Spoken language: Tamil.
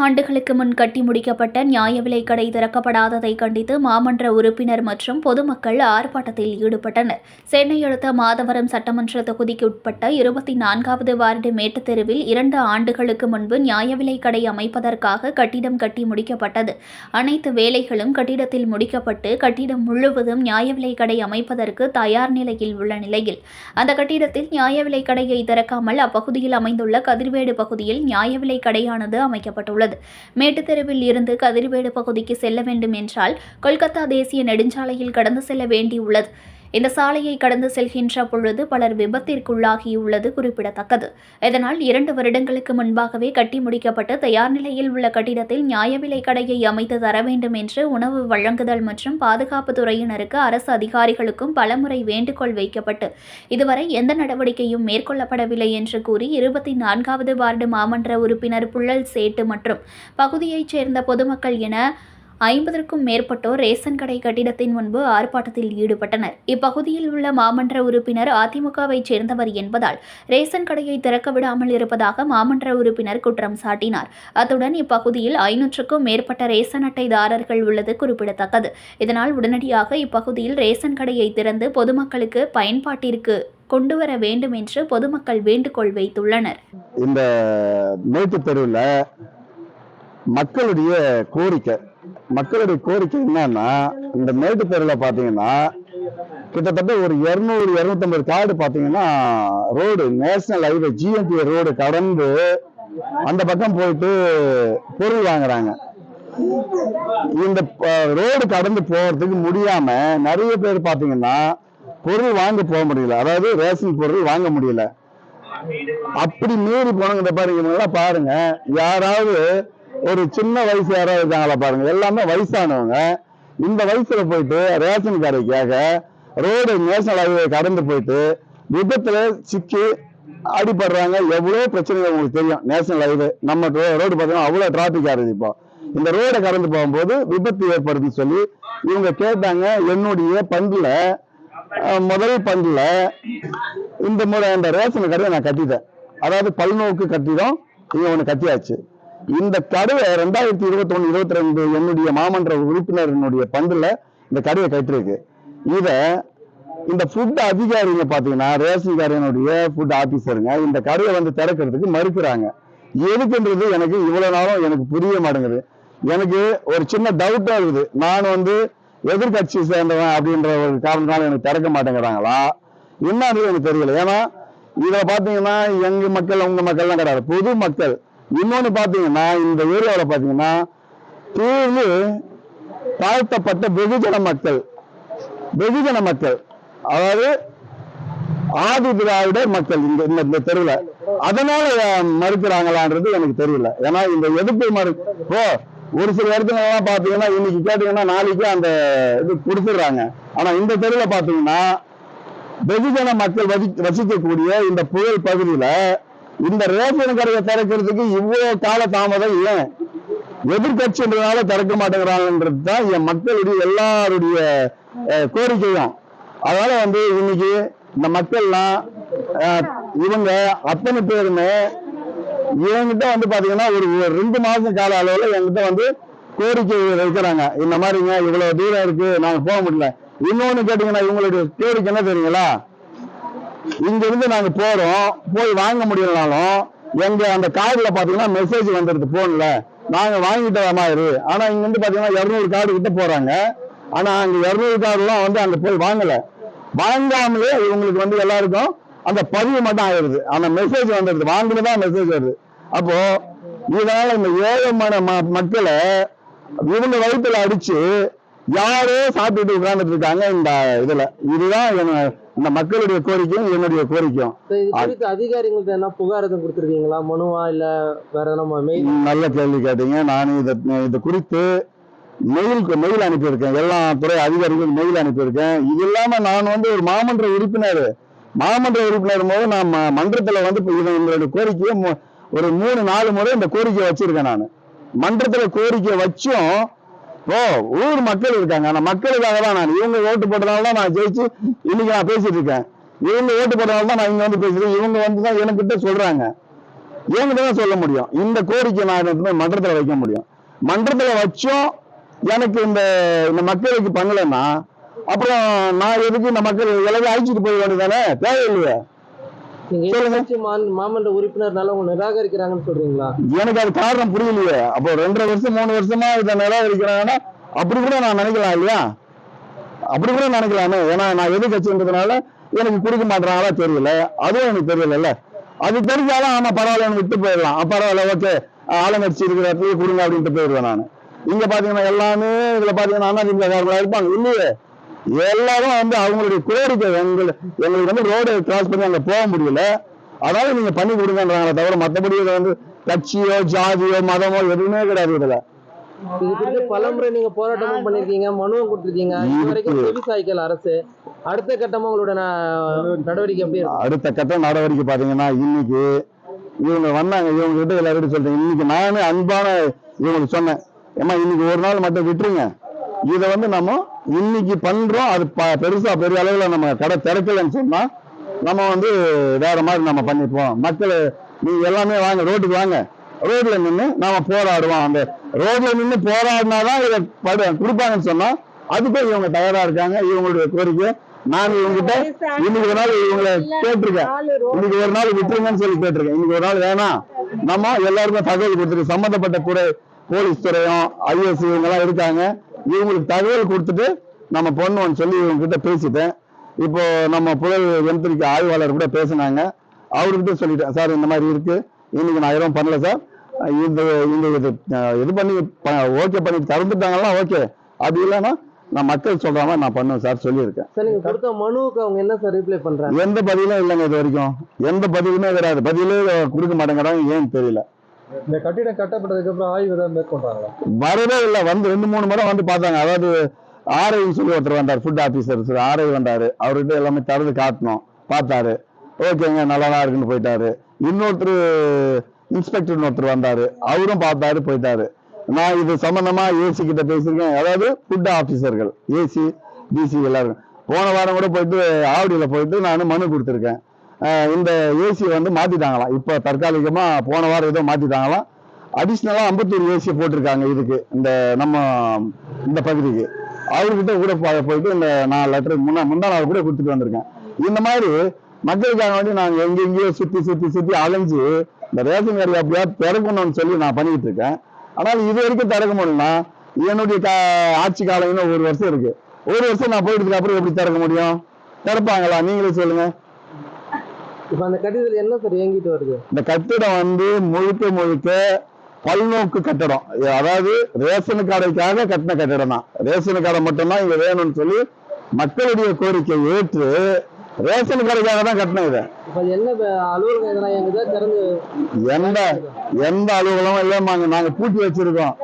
ஆண்டுகளுக்கு முன் கட்டி முடிக்கப்பட்ட நியாய விலைக் கடை திறக்கப்படாததை கண்டித்து மாமன்ற உறுப்பினர் மற்றும் பொதுமக்கள் ஆர்ப்பாட்டத்தில் ஈடுபட்டனர். சென்னை அடுத்த மாதவரம் சட்டமன்ற தொகுதிக்கு உட்பட்ட 24வது வார்டு மேட்டுத்தெருவில் 2 ஆண்டுகளுக்கு முன்பு நியாய விலைக் கடை அமைப்பதற்காக கட்டிடம் கட்டி முடிக்கப்பட்டது. அனைத்து வேலைகளும் கட்டிடத்தில் முடிக்கப்பட்டு கட்டிடம் முழுவதும் நியாய விலைக் கடை அமைப்பதற்கு தயார் நிலையில் உள்ள நிலையில் அந்த கட்டிடத்தில் நியாய விலைக் கடையை திறக்காமல் அப்பகுதியில் அமைந்துள்ள கதிர்வேடு பகுதியில் நியாய விலைக் கடையானது அமைக்கப்பட்டுள்ளது. மேட்டுத்தெருவில் இருந்து கதிர்வேடு பகுதிக்கு செல்ல வேண்டும் என்றால் கொல்கத்தா தேசிய நெடுஞ்சாலையில் கடந்து செல்ல வேண்டியுள்ளது. இந்த சாலையை கடந்து செல்கின்ற பொழுது பலர் விபத்திற்குள்ளாகியுள்ளது குறிப்பிடத்தக்கது. இதனால் 2 வருடங்களுக்கு முன்பாகவே கட்டி முடிக்கப்பட்டு தயார் நிலையில் உள்ள கட்டிடத்தில் நியாய விலைக் கடையை அமைத்து தர வேண்டும் என்று உணவு வழங்குதல் மற்றும் பாதுகாப்பு துறையினருக்கு அரசு அதிகாரிகளுக்கும் பலமுறை வேண்டுகோள் வைக்கப்பட்டு இதுவரை எந்த நடவடிக்கையும் மேற்கொள்ளப்படவில்லை என்று கூறி 24வது வார்டு மாமன்ற உறுப்பினர் புள்ளல் சேட்டு மற்றும் பகுதியைச் சேர்ந்த பொதுமக்கள் என 50க்கும் மேற்பட்டோர் ரேஷன் கடை கட்டிடத்தின் முன்பு ஆர்ப்பாட்டத்தில் ஈடுபட்டனர். இப்பகுதியில் உள்ள மாமன்ற உறுப்பினர் அதிமுகவை சேர்ந்தவர் என்பதால் ரேஷன் கடையை திறக்க விடாமல் இருப்பதாக மாமன்ற உறுப்பினர் குற்றம் சாட்டினார். அத்துடன் இப்பகுதியில் 500க்கும் மேற்பட்ட ரேஷன் அட்டைதாரர்கள் உள்ளது குறிப்பிடத்தக்கது. இதனால் உடனடியாக இப்பகுதியில் ரேஷன் கடையை திறந்து பொதுமக்களுக்கு பயன்பாட்டிற்கு கொண்டு வர வேண்டும் என்று பொதுமக்கள் வேண்டுகோள் வைத்துள்ளனர். இந்த மேட்டுத்தெருவில் மக்களுடைய கோரிக்கை என்னன்னா, இந்த மேட்டுத்தெருவில் பார்த்தீங்கன்னா கிட்டத்தட்ட ஒரு 200-250 கார்டு பார்த்தீங்கன்னா road national highway GMP road கடந்து அந்த பக்கம் போயிட்டு பொருள் வாங்குறாங்க. இந்த ரோடு கடந்து போறதுக்கு முடியாம நிறைய பேர் பார்த்தீங்கன்னா பொருள் வாங்க போக முடியல, அதாவது ரேஷன் பொருள் வாங்க முடியல. அப்படி மீறி போனவங்க பாருங்க, யாராவது ஒரு சின்ன வயசு யாராவது இருக்காங்களா பாருங்க, எல்லாமே வயசானவங்க. இந்த வயசுல போயிட்டு ரேஷன் கடைக்காக ரோடு நேஷனல் ஹைவே கடந்து போயிட்டு விபத்துல சிக்கி அடிபடுறாங்க. எவ்வளவு பிரச்சனைகள் உங்களுக்கு தெரியும். நேஷனல் ஹைவே நம்ம ரோடு பார்த்தீங்கன்னா அவ்வளவு டிராபிக் ஆகுது. இப்போ இந்த ரோடை கடந்து போகும்போது விபத்து ஏற்படுதுன்னு சொல்லி இவங்க கேட்டாங்க. என்னுடைய பங்குல முதல் பங்குல இந்த முறை அந்த ரேஷன் கடையை நான் கட்டிட்டேன். அதாவது பல்நோக்கு கட்டிடம் இங்க ஒண்ணு கட்டியாச்சு. இந்த கடையை 2021-22 என்னுடைய மாமன்ற உறுப்பினருடைய பங்குல இந்த கடையை கட்டிருக்கு. இந்த ஃபுட் அதிகாரிங்க பாத்தீங்கன்னா ரேஷன் கடையினுடைய ஃபுட் ஆபீசருங்க இந்த கடையை வந்து திறக்கிறதுக்கு மறுக்கிறாங்க. எதுக்குன்றது எனக்கு இவ்வளவு நாளும் எனக்கு புரிய மாட்டேங்குது. எனக்கு ஒரு சின்ன டவுட்டா இருக்குது. நான் வந்து எதிர்கட்சி சேர்ந்தவன் அப்படின்ற ஒரு காரணத்தினால எனக்கு திறக்க மாட்டேங்கிறாங்களா என்னன்னு எனக்கு தெரியல. ஏன்னா இதுல பாத்தீங்கன்னா எங்க மக்கள் உங்க மக்கள்லாம் கிடையாது, பொது மக்கள். இன்னொன்னு பாத்தீங்கன்னா இந்த ஏரியாவில் பாத்தீங்கன்னா தீர்வு தாழ்த்தப்பட்ட வெகுஜன மக்கள், அதாவது ஆதி திராவிடர் மக்கள் இந்த தெருவில். அதனால மறுக்கிறாங்களான்றது எனக்கு தெரியல. ஏன்னா இந்த எதிர்ப்பு ஒரு சில இடத்துல பாத்தீங்கன்னா இன்னைக்கு கேட்டீங்கன்னா நாளைக்கு அந்த இது கொடுத்துடுறாங்க. ஆனா இந்த தெருவில் பாத்தீங்கன்னா வெகுஜன மக்கள் வசிக்கக்கூடிய இந்த புயல் பகுதியில இந்த ரேஷன் கடையை திறக்கிறதுக்கு இவ்வளவு கால தாமதம் ஏன்? எதிர்கட்சின்றதுனால திறக்க மாட்டேங்கிறாங்கன்றது தான் என் மக்களுடைய எல்லாருடைய கோரிக்கையும். அதனால வந்து இன்னைக்கு இந்த மக்கள்லாம் இவங்க அத்தனை பேருமே என்கிட்ட வந்து பாத்தீங்கன்னா ஒரு 2 மாசம் கால அளவுல என்கிட்ட வந்து கோரிக்கை வைக்கிறாங்க. இந்த மாதிரிங்க இவ்வளவு தூரம் இருக்கு, நாங்க போக முடியல. இன்னொன்னு கேட்டீங்கன்னா இவங்களுடைய கோரிக்கை என்ன தெரியுங்களா? இங்க இருந்து நாங்க போய் வாங்க முடியலனாலும் எங்க அந்த கார்டுல பாத்தீங்கன்னா மெசேஜ் வந்துருது போன்ல, நாங்க வாங்கிட்ட மாதிரி. ஆனா இங்க வந்து பாத்தீங்கன்னா 200 கார்டு கிட்ட போறாங்க. ஆனா அங்க 200 கார்டு எல்லாம் வந்து அங்க போய் வாங்காமலே இவங்களுக்கு வந்து எல்லாருக்கும் அந்த பதிவு மட்டும் ஆயிடுது. அந்த மெசேஜ் வந்துடுது, வாங்கினதான் மெசேஜ் வருது. அப்போ இதனால இந்த ஏழமான மக்களை இவங்க வயிற்றுல அடிச்சு யாரோ சாப்பிட்டு உட்கார்ந்துட்டு இருக்காங்க இந்த இதுல. இதுதான் இந்த மக்களுடைய கோரிக்கையும் என்னுடைய கோரிக்கையும். அதிகாரிகள்ட்ட என்ன புகார் எதுவும் கொடுத்துருக்கீங்களா, மனுவா இல்ல வேற எதனா? நல்ல கேள்வி கேட்டீங்க. நான் இது குறித்து மெயில் அனுப்பியிருக்கேன். எல்லா துறை அதிகாரிகளுக்கும் மெயில் அனுப்பியிருக்கேன். இது இல்லாம நான் வந்து ஒரு மாமன்ற உறுப்பினர் போது நான் மன்றத்துல வந்து எங்களுடைய கோரிக்கையை ஒரு 3-4 முறை இந்த கோரிக்கையை வச்சிருக்கேன். நான் மன்றத்துல கோரிக்கை வச்சும் ஊர் மக்கள் இருக்காங்க. ஆனா மக்களுக்காக தான் நான் இவங்க ஓட்டு போட்டதால தான் நான் ஜெயிச்சு இன்னைக்கு நான் பேசிட்டு இருக்கேன். இவங்க ஓட்டு போட்டதால தான் நான் இங்க வந்து பேசுறேன். இவங்க வந்துதான் எனக்கிட்ட சொல்றாங்க. என்கிட்ட தான் சொல்ல முடியும். இந்த கோரிக்கை நான் மன்றத்துல வைக்க முடியும். மன்றத்துல வச்சும் எனக்கு இந்த மக்களுக்கு பண்ணலன்னா அப்புறம் நான் எதுக்கு இந்த மக்கள் எல்லாத்தையும் அழிச்சிட்டு போய் வேண்டியதானே, தேவையில்லையே. நீங்க எதிர்க்கட்சி மாமன்ற உறுப்பினர்னால உங்க நிராகரிக்கிறாங்கன்னு சொல்றீங்களா? எனக்கு அது காரணம் புரியலையே. அப்போ 2.5 வருஷம் 3 வருஷமா இதை நிராகரிக்கிறாங்கன்னா அப்படி கூட நான் நினைக்கலாம் இல்லையா? அப்படி கூட நினைக்கலாமே. ஏன்னா நான் எதிர்கட்சின்றதுனால எனக்கு கொடுக்க மாட்டாங்களா தெரியல, அதுவும் எனக்கு தெரியல. அது தெரிஞ்சாலும் ஆமா பரவாயில்ல விட்டு போயிடலாம், பரவாயில்ல ஓகே ஆளுங்கட்சி இருக்கிற இடத்துலயே கொடுங்க அப்படின்ட்டு போயிடுவேன் நான். இங்க பாத்தீங்கன்னா எல்லாமே இதுல பாத்தீங்கன்னா அதிமுக இருப்பாங்க இல்லையே, எல்லாரும் வந்து அவங்களுடைய கோரிக்கை எங்களுக்கு வந்து ரோடு கிராஸ் பண்ணி அங்க போக முடியல, அதாவது நீங்க பண்ணி கொடுங்கன்றாங்களே தவிர மற்றபடி இதை வந்து கட்சியோ ஜாதியோ மதமோ எதுவுமே கிடையாது. இதுல இது குறித்து பலமுறை நீங்க போராட்டமும் பண்ணிருக்கீங்க, மனுவும் கொடுத்துருக்கீங்க. இது வரைக்கும் செவிசாய்க்கல் அரசு. அடுத்த கட்டமா உங்களோட நடவடிக்கை எப்படி இருக்கும்? அடுத்த கட்ட நடவடிக்கை பாத்தீங்கன்னா இன்னைக்கு இவங்க வந்தாங்க, இவங்க கிட்ட எல்லாரும் சொல்றேன். இன்னைக்கு நானே அன்பான இவங்களுக்கு சொன்னேன், ஏமா இன்னைக்கு ஒரு நாள் மட்டும் விட்டுருங்க, இதை வந்து நம்ம இன்னைக்கு பண்றோம், அது பெருசா பெரிய அளவுல நம்ம கடை திறக்கலன்னு சொன்னா நம்ம வந்து வேற மாதிரி நம்ம பண்ணிப்போம். மக்கள் நீங்க எல்லாமே வாங்க, ரோட்டுக்கு வாங்க, ரோட்ல நின்று நாம போராடுவோம். அந்த ரோட்ல நின்று போராடினாதான் இதை கொடுப்பாங்கன்னு சொன்னா அதுக்கும் இவங்க தயாரா இருக்காங்க. இவங்களுடைய கோரிக்கை நான் இவங்ககிட்ட இன்னைக்கு ஒரு நாள் இவங்களை கேட்டிருக்கேன், இன்னைக்கு ஒரு நாள் விட்டுருங்கன்னு சொல்லி கேட்டிருக்கேன். இன்னைக்கு ஒரு நாள் வேணாம், நம்ம எல்லாருமே தகவல் கொடுத்துருக்கு, சம்பந்தப்பட்ட துறை போலீஸ் துறையும் ஐஏஎஸ் இவங்க எல்லாம் இருக்காங்க, இவங்களுக்கு தகவல் கொடுத்துட்டு நம்ம பண்ணுவோம்னு சொல்லி இவங்க கிட்ட பேசிட்டேன். இப்போ நம்ம புயல் எந்திரிக்க ஆய்வாளர் கூட பேசினாங்க, அவர்கிட்ட சொல்லிட்டேன், சார் இந்த மாதிரி இருக்கு, இன்னைக்கு நான் எதுவும் பண்ணல சார், இந்த இது பண்ணி ஓகே பண்ணி திறந்துட்டாங்கன்னா ஓகே, அது இல்லைன்னா நான் மக்கள் சொல்ற மாதிரி நான் பண்ணுவேன் சார் சொல்லியிருக்கேன். சார் நீங்க கொடுத்த மனுவுக்கு அவங்க என்ன சார் ரிப்ளை பண்றாங்க? எந்த பதிலும் இல்லைங்க, இது வரைக்கும் எந்த பதிலுமே கிடையாது, பதிலே கொடுக்க மாட்டேங்கிறாங்க, ஏன்னு தெரியல. இந்த கட்டிடம் கட்டப்பட்டதுக்கு அப்புறம் ஆய்வு தான் மேற்கொண்டாங்களா? வரவே இல்லை, வந்து 2-3 முறை வந்து பார்த்தாங்க. அதாவது ஆர்ஐன்னு சொல்லி ஒருத்தர் வந்தார், ஃபுட் ஆபீசர் ஆர்ஐ வந்தாரு, அவர்கிட்ட எல்லாமே திறந்து காட்டணும், பார்த்தாரு, ஓகேங்க நல்லாதான் இருக்குன்னு போயிட்டாரு. இன்னொருத்தர் இன்ஸ்பெக்டர் ஒருத்தர் வந்தாரு, அவரும் பார்த்தாரு போயிட்டாரு. நான் இது சம்பந்தமா ஏசி கிட்ட பேசியிருக்கேன், அதாவது ஃபுட் ஆபீசர்கள் ஏசி டிசி எல்லாரும். போன வாரம் கூட போயிட்டு ஆவடியில போயிட்டு நான் மனு கொடுத்துருக்கேன். இந்த ஏசி வந்து மாத்திட்டாங்களாம், இப்ப தற்காலிகமா போன வாரம் ஏதோ மாத்திட்டாங்களாம், அடிஷ்னலா 51 ஏசி போட்டிருக்காங்க இதுக்கு, இந்த நம்ம இந்த பகுதிக்கு. அவர்கிட்ட கூட போயிட்டு இந்த 4 லெட்டர் முந்தா நாள் கூட கொடுத்துட்டு வந்திருக்கேன். இந்த மாதிரி மக்களுக்காக வேண்டி நாங்க எங்கெங்கயோ சுத்தி அலைஞ்சு இந்த ரேஷன் கார்டு எப்படியா திறக்கணும்னு சொல்லி நான் பண்ணிட்டு இருக்கேன். ஆனால் இது வரைக்கும் திறக்க முடியும்னா என்னுடைய ஆட்சி காலம் இன்னும் 1 வருஷம் இருக்கு. 1 வருஷம் நான் போயிட்டதுக்கு அப்புறம் எப்படி திறக்க முடியும்? திறப்பாங்களா? நீங்களே சொல்லுங்க. இப்ப அந்த கட்டிடத்துல என்ன சார் இயங்கிட்டு வருது? இந்த கட்டிடம் வந்து முழுக்க பல்நோக்கு கட்டடம், அதாவது ரேஷன் கார்டுக்காக கட்டின கட்டிடம் தான். ரேஷன் கார்டை மட்டும்தான் இங்க வேணும்னு சொல்லி மக்களுடைய கோரிக்கை ஏற்று ரேஷன் கடைக்காக தான் கட்டணும். இதை என்ன அலுவலகம் திறந்து எந்த அலுவலகம் இல்லமாங்க, நாங்க பூட்டி வச்சிருக்கோம்.